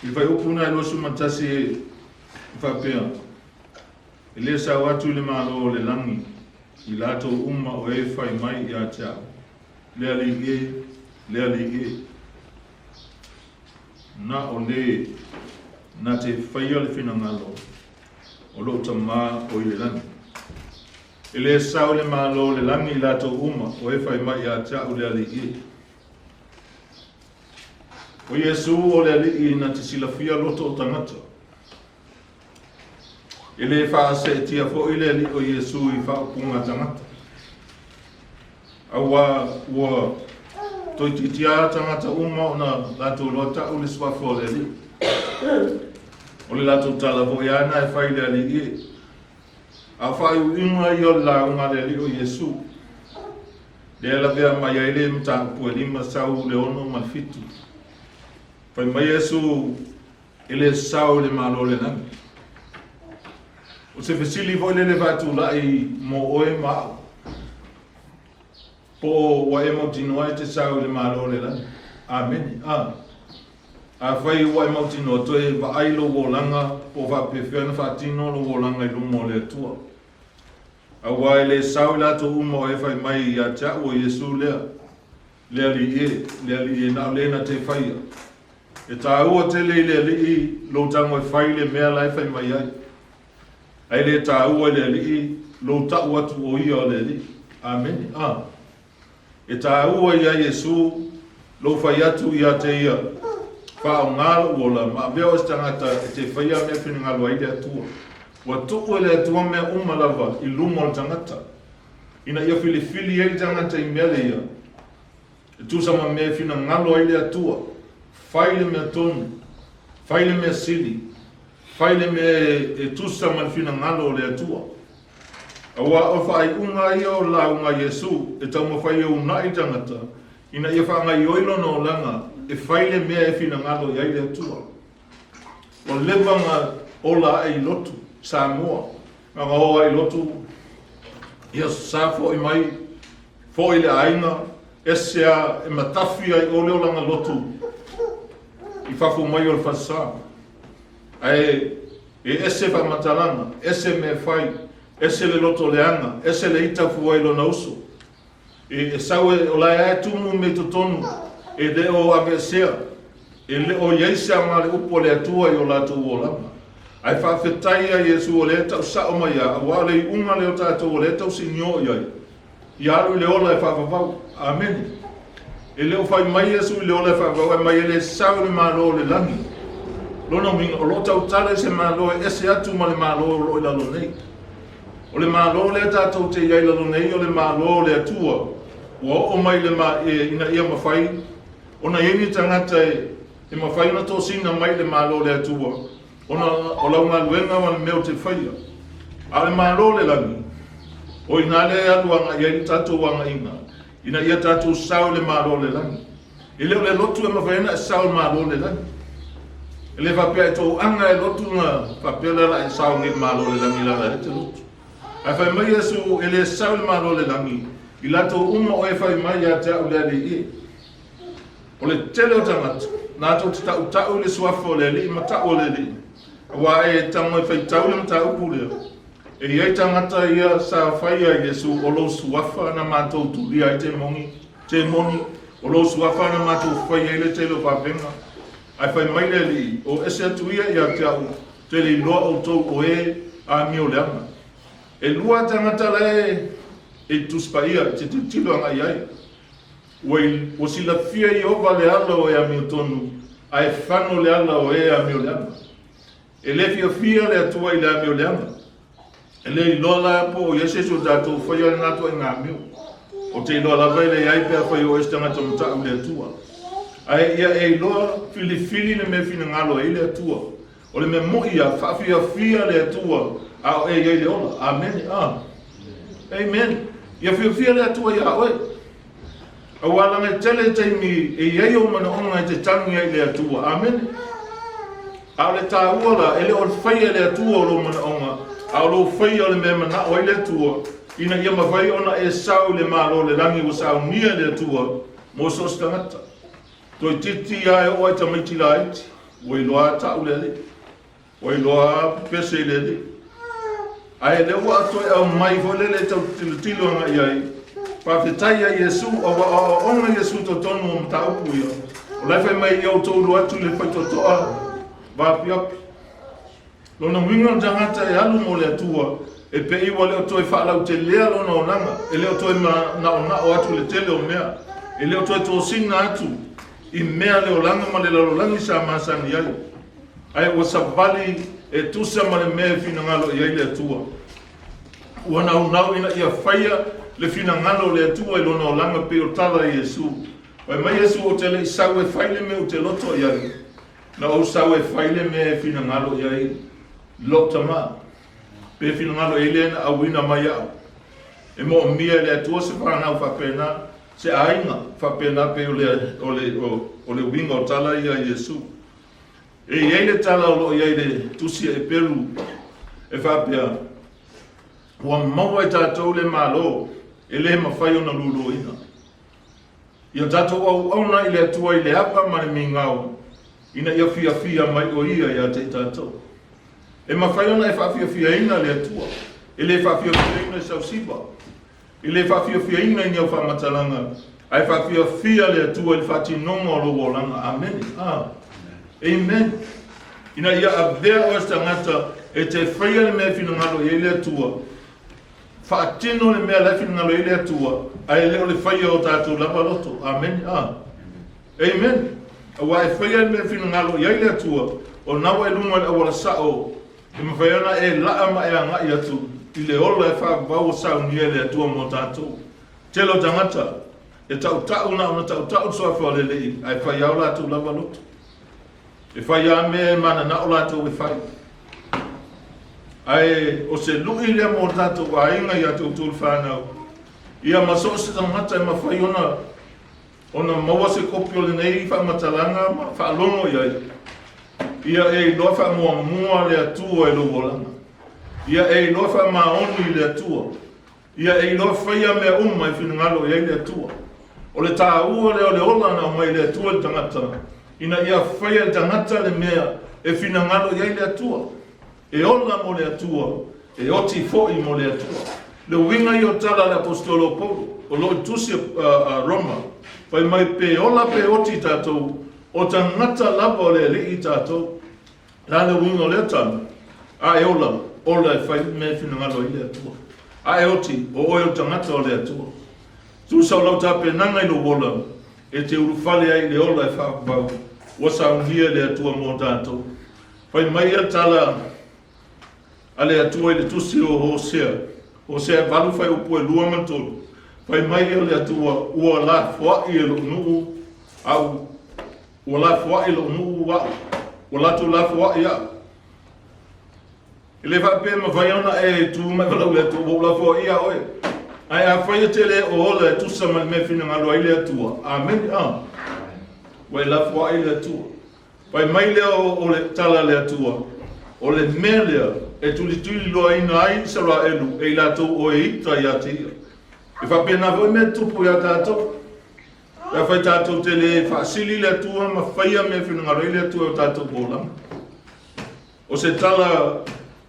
I whai upuna losu matasi whapea. I le sa watu le malo le langi. I lato o whai mai I a tau. Lea li e. Na o le, na te whaia le whina ngalo. O lo ta maa o I le langi. I le sao le malo le langi I lato o whai mai a tau lea li e. O Yesu o le ali I na te silafia loto o tangata. I le wha se tia fo I le ali o Yesu I wha punga tangata. Awa ua toi titia tangata uma o na lato lota o le swafo le ali. O le lato tala vo iana e whai le ali I. A whai inga I o la unga le ali o Yesu. Le ala vea mai aile mta pua lima sau le ono malfitu. Pai mai Yesu ele sao le malo le nami. O se fesili voi le vatu lai mo oe mao. Po wa emo tinoa te sao le malo le nami. Amen. A fai wa emo tinoa toe va ailo wolanga po va pefena fa tino lo wolanga I lumo le tua. A wa ele sao la to umo e fai mai ya cha o Yesu lea. Lea li e na le na te faia. E tā ua te le li lo tango e whai le mea lai whai mai ai. Ai le tā ua le li lo tau atu o ia le li. Amen. E tā ua ia Yesu lo whai atu ia te ia. Wha o ngāla uola ma beo es tangata e te whai a mea whini ngalo ai le atua. Wa tuku le atua mea umalava I lumo le tangata. Ina ia fili e tangata I mea le ia. E tu sama mea whina ngalo ai le atua. Whai le mea tonu, whai le mea sili, whai le mea e tusa malfina ngalo le atua. Awa o whai unga ia o la unga Yesu, e tau ma whai e unai tangata, ina ia wha ngai oilo no langa, e whai le mea e fina ngalo iai le atua. O levanga o la e lotu, Samoa, nga o ai lotu, ia sa fo I mai, fo I le ainga, esea e matafi ai o leo langa lotu, I whafo mai o le whasa. Ai, e ese wha matalanga, ese me whai, ese le loto leanga, ese le ita fuai lo nauso. E sau e o lai ae tumu me totonu, e le o avesea, e le o yeisa ma le upo le atua I o lato o lama. Ai whawhetai a Yesu o le tau sao mai a, wa le unga le o tātou o le tau sinio iai. I aru le ola e whawawau. Amen. E leo whai mai Yesu I leo le whakau e mai ele sao le malo le langi. Lona minga o lo tau tala se malo e ese atu ma le malo lo I lalo nei. O le malo le tātou te iai lalo nei o le malo le atua. Ua o mai le ma e ina ia mawhai. Ona ieni tangata e mawhai na tōsina mai le malo le atua. Ona o launga luenga wan meo te whaia. A le malo le langi. O ina le aluanga iai tātou wanga inga. Ina ia tātou sao le malo le langi. E leo le lotu e mawhaina e sao malo le langi. E le whapea e tō anga e lotu nga whapea la e sao ngi malo le langi la e te lotu. Ai whai mai Yesu e le sao le malo le langi. I lato uma o e whai mai a te au le ali e. O le tele o tangata. Nā tō te tau le suafo le li ma tau le li. Wa e tango e whai tau le ma tau pulea. E iei tangata ia sa whai a Yesu o lo suafa na mātou tulia I te moni, o lo suafa na mātou whai e le te lo whapenga. Ai whai mai le li, o ese atu ia I a te au, te li loa o tau o e a mio leanga. E lua tangata le e tuspa ia, te tilo anga iai. O sila fia I ova le ala o e a mio tonu, a e whano le ala o e a mio leanga. E le fia le atua I le a mio leanga. E le iloa la po o Iese so tātou whaia le ngātua I ngā meo. O te iloa la vai le iai pēr whai o estanga tamatau le atua. Ai ia e iloa fili le me fina ngalo e le atua. O le me moia whawhia le atua a o e iai le ola. Amen. Amen. Ia fia le atua ia oe. A walanga tele teimi e iai o mana onga te tangi ai le atua. Amen. A le tā uala e le o whaia le atua o lo mana onga. A lo whai o le me mana o le tua, ina ia mawhai ona e sau le malo le rangi o sau nia le tua, mo sos tangata. Toi titi ai o ai tamaiti la iti, Oi loa tau le. Oi loa pese le. Ai le ua toi au mai fo le tau tilo nga iai. Pa fetai a Yesu o onga Yesu to tonu o tau puia. O lai fai mai iau tolu atu le fai totoa. Va piapi. Lona winga tangata e alu mo le atua. E pe iwa leo toi whaalau te lea lona o nanga. E leo toi na o atu le tele o mea. E leo toi tō singa atu. I mea leo langa ma le lalolangi sa masani ai. Ai o savali e tusa ma le mea fina ngalo i ai le atua. Ua nau ina ia whaia le fina ngalo le atua i lona o langa pe o tala i Yesu. Wai mai Yesu o te le isau e whaile me o te loto i ai. Na o sau e whaile me e fina ngalo i ai. Lota ma. Pe fina ngalo e lena a wina mai au. E mo mia le atua se whanau whapena. Se ainga whapena pe o le winga o tala i a Yesu. E iei le tala o lo iei le tusia e peru. E whapea. Ua maua e tātou le malo. E le mawhai o na lulu ina. Ia tātou au na i le atua i le hapa ma le mingau. Ina ia fia mai o ia ia te tātou. E mawhai ona e whawhia ina le atua. E le whawhia ina e sausiba. I le whawhia ina i niau whamatalanga. Ai whawhia le atua i whati nonga o lo langa. Amen. Amen. Ina ia a vea o stangata e te whaia le mea whina ngalo i le atua. Whaatino le mea le whina ngalo i le atua. Ai leo le whaia o tātou lapa loto. Amen. Amen. Awa e whaia le mea whina ngalo i le atua. O nawa e lunga le awala sao. E mawhaiana e laa ma e anga i atu. I le ola e whaakabau o sao ni e le atua mo tātou. Telo tangata. E tau na ona tau soa whale lei. Ai whaia o lātou lapa loto. E whaia me mana na o lātou e whai. Ai o se lui lea mo tātou a inga i atu tūl whanau. Ia maso se tangata e mawhai ona maua se kopi o le nei whamatalanga ma whaalongo i ai. Ia e loa wha le atua e lo wolanga. Ia e loa wha maoni le atua. Ia e loa whaia mea i whinangalo i ai le atua. O le tā ua leo le ola na mai le atua le tangata. Ina ia whaia le tangata le mea e whinangalo i ai le atua. E ola mo le atua. E oti fo i mo le atua. Le winga i o tala le apostolo Paulo. O lo tusi Roma. Pai mai pe ola pe oti tātou. O tangata lava o le li i tātou. La le winga o le tana. A e ola e whai me whinangalo i le atua. A e oti o o tangata o le atua. Tu sau lau tape nanga i lo wola. E te urufale ai le ola e whakabau. Wa saungia le atua mo tātou. Pai mai a tala a le atua i le tusi o Hosea. Hosea valu whai upu e lua mantolu. Pai mai a le atua ua la fwa i e lo nuu au. Ua la fwa i lo nuu au. Ua la tu la fwa i au. I le whape ma whaiona e tu mai walau le atua ua la fwa i au e. Ai a whaia te le o ola e tusa ma me whina ngalo ai le atua. Amen. Wai la fwa i le atua. Pai mai leo o le tala le atua. O le mea lea e tuli loa ina ai sara elu e la tau o e ita i ate ia. E whapena voi me tupu ia tātou. E whai tātou te le whaasili le atua ma whaia me whinangaro i le atua o tātou bōlanga. O se tala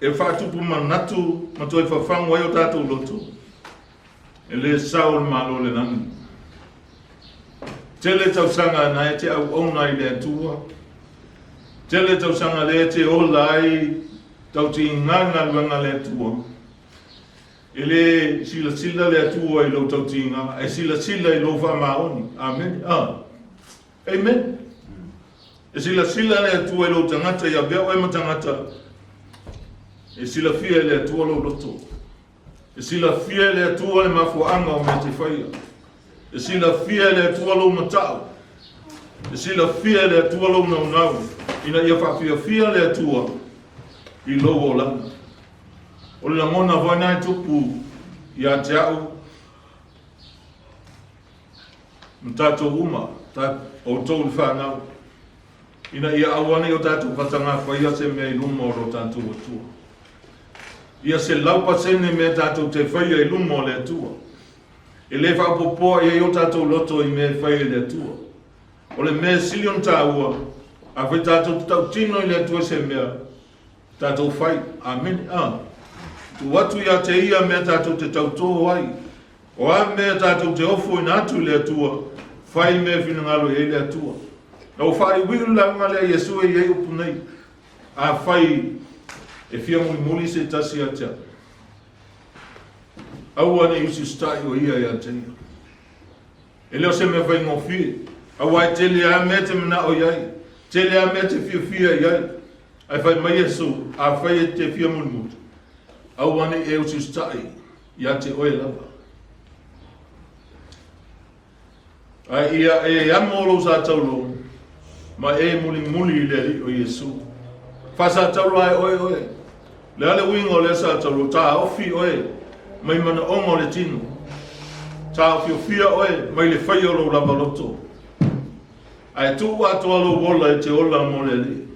e whaatupu manatu ma toi whawhangu ai o tātou lotu. E le sao le malo le nangi. Tele tau sanga na e te au ona i le atua. Tele tau sanga le te ola ai tau ti nganga luanga le atua. E le sila le atua i lo tau ti nganga. E sila i lo wha maoni. Amen. Amen. E sila le atua i lo tangata ia bea oe matangata. E sila fia le atua lo loto. E sila fia le atua le mafuanga o me te whaia. E sila fia le atua lo matau. E sila fia le atua lo nau. Ina ia whawhia le atua i lo o langa. O le ngona voina e tupu i a te au. Mtato uma, o tau le whanau. Ina ia awane o tātou patanga whaia se mea i luma o tātou atua. Ia se laupa sene mea tātou te whaia i luma o le atua. E le whapopoa i o tātou loto i mea whaia le atua. O le mea silion tāua, A whai tātou tau tino i le atua se mea. Tātou whai. Amen. Tu watu ia te ia mea tātou te tau tō ai. O a mea tātou te ofo i nātu le atua. Whai mea whina ngalo e le atua. Na o whai wiru la ngale a Yesu e iei upu nei. A whai e whia muli se tasi a tea. Au ane usi stai o ia e a te ia. E leo se mea whai ngofie. Au ai te lea mea te mana o iai. Te lea mea te whia iai. Ai whai mai Yesu. A whai e te whia muli. Au ane e usi stai. Ia te oe lava. Ai ia e amolo sa taulo. Ma e muli le li o Yesu. Fa sa taulo ai oe. Le ale wingo le sa taulo. Ta ofi oe. Mai mana ongo le tino. Ta ofi ofia oe. Mai le whai o lo lava loto. Ai tu atu alo wola e te ola mo le li.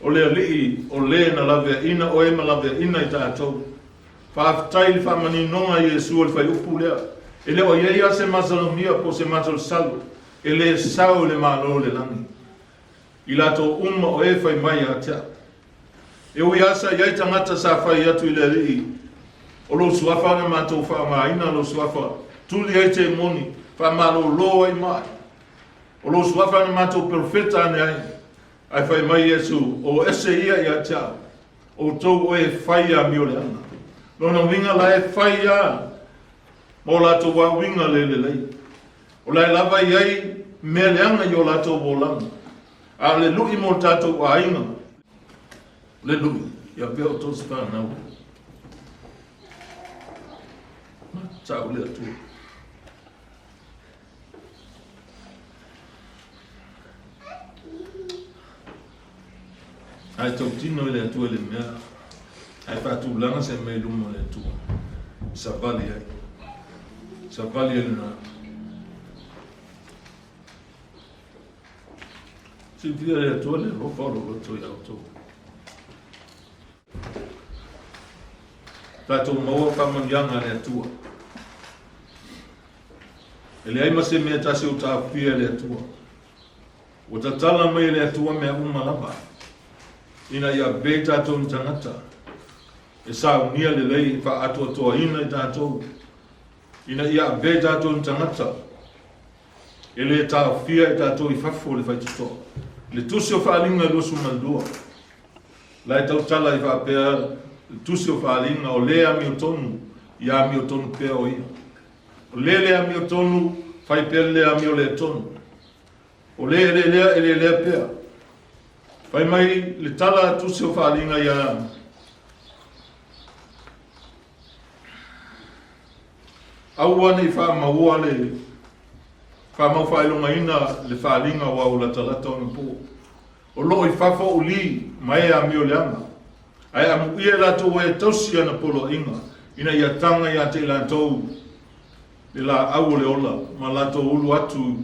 O le li o le na lave ina oe ma lave ina i tātou. Fa aftai li fa mani nonga Yesu o le whai upu lea. E leo ia se masalo mia po se masalo salo. E le sao le malo le langi. I lato umma o e whai mai a tea. E ui asa iai tangata sa whai atu i le rii. O lo suafa na matou wha maina lo suafa. Tuli ai te moni. Wha malo lo ai mai. O lo suafa na matou profeta ane ai. Ai whai mai Yesu. O ese ia i a tea. O tau o e whai a mio le ana. Lona winga la e whai a. Mo lato wa winga le lei. O lai lava iai me leanga yo lato bolanga. A le lui mo tato wa inga. Le lui. Ia peo tos whanau. Ma tau le atu. Ai tau tino le atu le mea. Ai whatu langa se mei lumo le atu. Sa vali ai. Sa vali ele na. Si via le atua le rofaro roto i auto. Tato maua whamanianga le atua. E le aima se mea tasi o ta fia le atua. O ta tala mai le atua mea umalama. Ina ia be tato ni tangata. E sa unia le lei wha atua toa ina i tato. Ina ia be tato ni tangata. E le ta fia i tato i fafo le whaitutoa. Le tusi o whaalinga lusu mandua. Lai tau tala i whaapea, le tusi o whaalinga o lea mi o tonu, ia mi o tonu pea o ia. O lea mi o tonu, whai pea lea mi o le tonu. O lea pea. Whai mai le tala tusi o whaalinga ia. Aua nei whaamaua le Whamau whailonga ina le whaalinga wa o la talata o po. O loo i whawha o li mai a mio leanga. Ai amu ia lato e tausi ana polo inga. Ina ia tanga ia te lantou le la au le ola. Ma lato ulu atu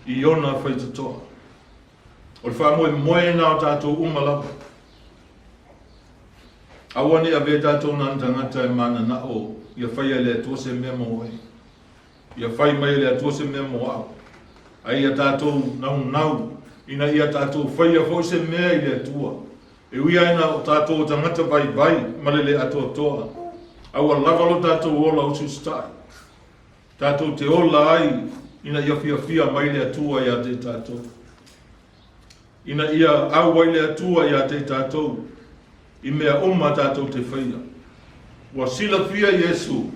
i ona whaitatoa. O le whamoe moe na o tātou umalapa. Awane a ve tātou na tangata e mana na o. Ia whaia le atua se mea moe. Ia whai mai le atua se mea moa. Ai ia tātou nau. Ina ia tātou whaia fo se mea i le atua. E uia ina o tātou tangata vai. Male le atua toa. Aua lavalo tātou ola usu stai. Tātou te ola ai. Ina ia fia mai le atua ia te tātou. Ina ia aua i le atua ia te tātou. I mea oma tātou te whaia. Wa sila fia Yesu.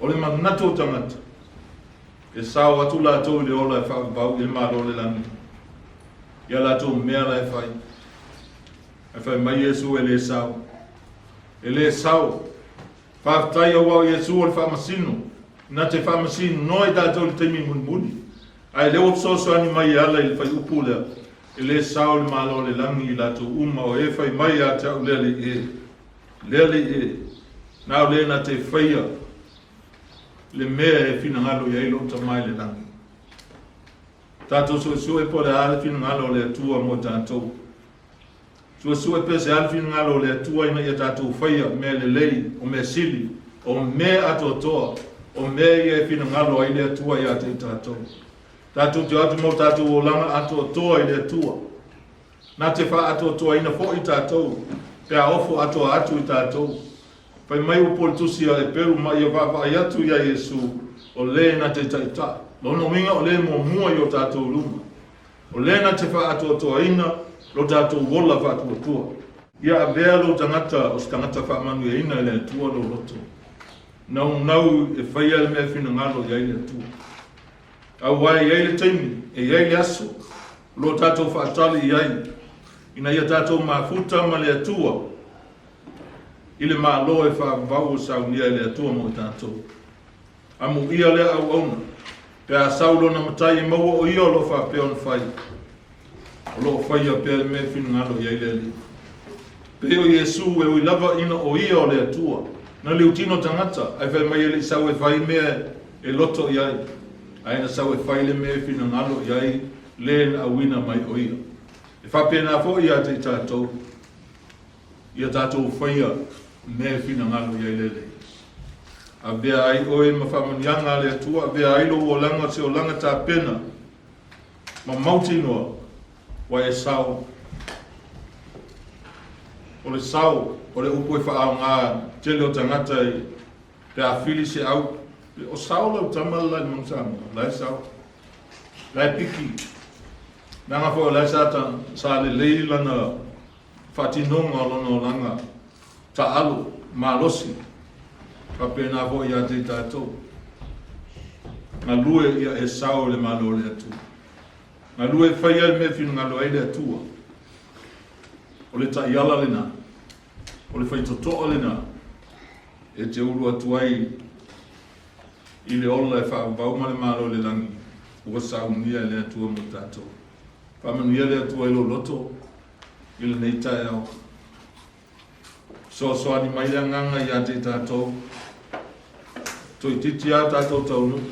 O le manato tangata. E sao atu lātou le ola e whakapau i le maro le langi. Ia lātou mea la e whai. E whai mai Yesu e le sao. E le sao. Whaftai au au Yesu o le whamasino. Nā te whamasino noi tātou le teimi muni. Ai leo soso ani mai ala i le whai upu lea. E le sao le maro le langi i lātou uma o e whai mai a te au lele e. Lele e. Nā le na te whaia. Le mea e fina ngalo i eilo ta mai le langi. Tātou sue po le ale fina ngalo le atua mo tātou. Sue pe se ale fina ngalo le atua ina ia tātou whaia me le lei o me sili o me atotoa o me ia fina ngalo i le atua ia te tātou. Tātou te atu mo tātou o langa ato toa I le tua. Nā te wha ato toa ina fo I tātou. Pea ofo ato atu I tātou. Pai mai upol tusia e peru mai vava I atu ia Yesu o le na te taita. Lono winga o le mo mua I o tātou luma. O le na te wha ato toa ina lo tātou wola wha atua tua. Ia a vea lo tangata o tangata wha manu e ina le tua lo loto. Nau e whaia le mea whina ngalo ia le tua. Au wai iai le taimi, e iai le aso, lo tātou whaatali iai, ina ia tātou mafuta ma le atua, I le maa loe whaavau o sau nia le atua mo I tātou. Amu ia le au auna, pea saulo na matai I maua o ia lo whaapea on whai, o lo whaia pea le mea whina ngalo iai le li. Peo Yesu e ui lava ina o ia o le atua, na le utino tangata, ai whai mai ele I sau e whai mea e loto iai, aina sau e whaile me whina ngalo iai le na awina mai o ia. E whapena fo ia te tātou. Ia tātou whaia me whina ngalo iai lele. A bea ai oe ma whamanianga le atua, a bea ai lo o langa te o langa tā pena. Ma mauti noa, wa e sau. O le sau, o le upo e whaao ngā tele o tangata I te a whili se au. O sao lau tamal lai mangsama, lai sao, lai piki. Nanga fo lai sata sa le lei lana whatinonga lono langa, ta alu, Faamalosi, ka pēnā fo ia te tātou. Ngā lue ia e sao le malo le atu. Ngā lue whaia me whinu ngā loa le atua. O le ta iala lena, o le whaitotoa lena, e te uru atuai I le ola e whaavau ma le malo le langi, ua saunia le atua mo tātou. Whamanuia le atua I lo loto, I le nei tae au. So ani mai le nganga I a te tātou, toi titi a tātou taunu,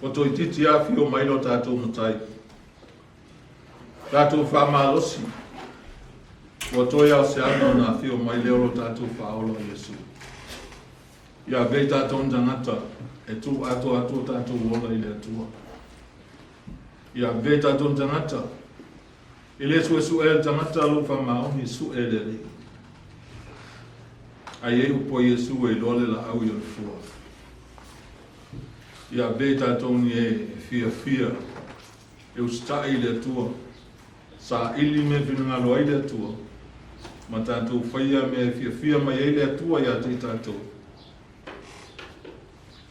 o toi titi a whio mai lo tātou matai. Tātou Faamalosi, o toi au se ano na whio mai leo lo tātou whaolo Yesu. Ia vei tātou tangata, e tu ato tātou wola I le atua. Ia vei tātou tangata, I le su e tangata lo whamaoni su e le rei. Ai e upo Yesu e lole la au I o fua. Ia vei tātou ni e fia, e ustai le atua, sa ili me vinangalo ai le atua, ma tātou whaia me fia mai e le atua ia te tātou.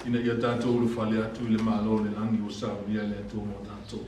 Ina ia tātou ulu whale atu I le malo le langi o sa via le atua mo tātou.